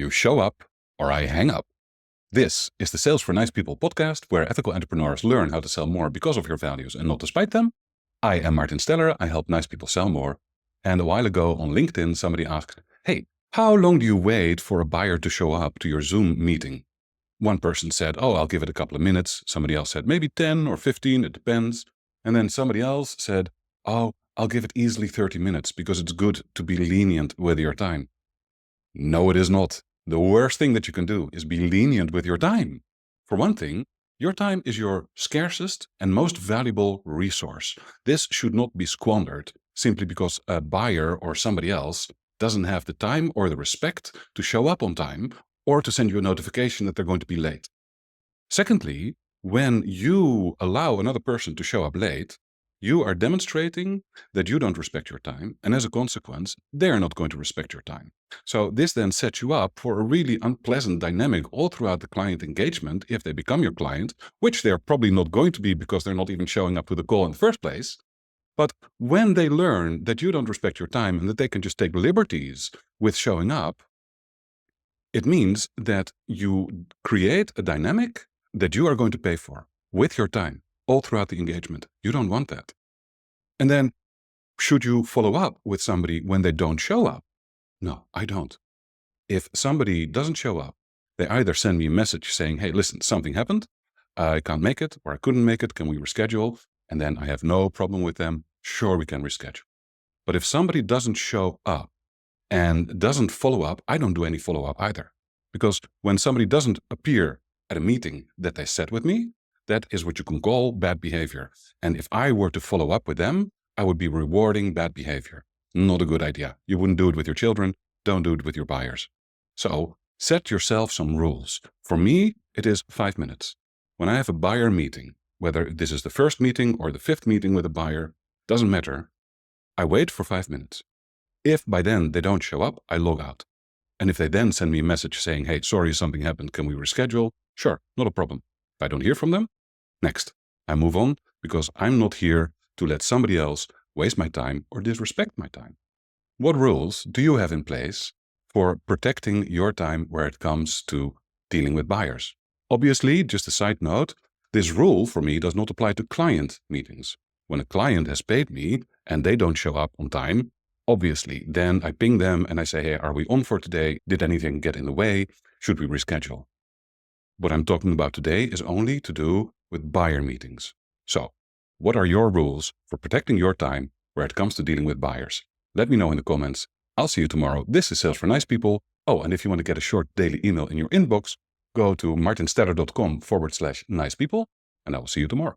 You show up or I hang up. This is the Sales for Nice People podcast, where ethical entrepreneurs learn how to sell more because of your values and not despite them. I am Martin Steller. I help nice people sell more. And a while ago on LinkedIn, somebody asked, hey, how long do you wait for a buyer to show up to your Zoom meeting? One person said, oh, I'll give it a couple of minutes. Somebody else said, maybe 10 or 15, it depends. And then somebody else said, oh, I'll give it easily 30 minutes because it's good to be lenient with your time. No, it is not. The worst thing that you can do is be lenient with your time. For one thing, your time is your scarcest and most valuable resource. This should not be squandered simply because a buyer or somebody else doesn't have the time or the respect to show up on time or to send you a notification that they're going to be late. Secondly, when you allow another person to show up late, you are demonstrating that you don't respect your time, and as a consequence, they're not going to respect your time. So this then sets you up for a really unpleasant dynamic all throughout the client engagement if they become your client, which they're probably not going to be because they're not even showing up to the call in the first place. But when they learn that you don't respect your time and that they can just take liberties with showing up, it means that you create a dynamic that you are going to pay for with your time all throughout the engagement. You don't want that. And then, should you follow up with somebody when they don't show up? No, I don't. If somebody doesn't show up, they either send me a message saying, hey, listen, something happened. I can't make it, or I couldn't make it. Can we reschedule? And then I have no problem with them. Sure, we can reschedule. But if somebody doesn't show up and doesn't follow up, I don't do any follow up either. Because when somebody doesn't appear at a meeting that they set with me, that is what you can call bad behavior. And if I were to follow up with them, I would be rewarding bad behavior. Not a good idea. You wouldn't do it with your children. Don't do it with your buyers. So set yourself some rules. For me, it is 5 minutes. When I have a buyer meeting, whether this is the first meeting or the 5th meeting with a buyer, doesn't matter. I wait for 5 minutes. If by then they don't show up, I log out. And if they then send me a message saying, hey, sorry, something happened. Can we reschedule? Sure, not a problem. If I don't hear from them, next. I move on because I'm not here to let somebody else waste my time or disrespect my time. What rules do you have in place for protecting your time where it comes to dealing with buyers? Obviously, just a side note, this rule for me does not apply to client meetings. When a client has paid me and they don't show up on time, obviously, then I ping them and I say, hey, are we on for today? Did anything get in the way? Should we reschedule? What I'm talking about today is only to do with buyer meetings. So, what are your rules for protecting your time where it comes to dealing with buyers? Let me know in the comments. I'll see you tomorrow. This is Sales for Nice People. Oh, and if you want to get a short daily email in your inbox, go to martinsteller.com/nicepeople, and I will see you tomorrow.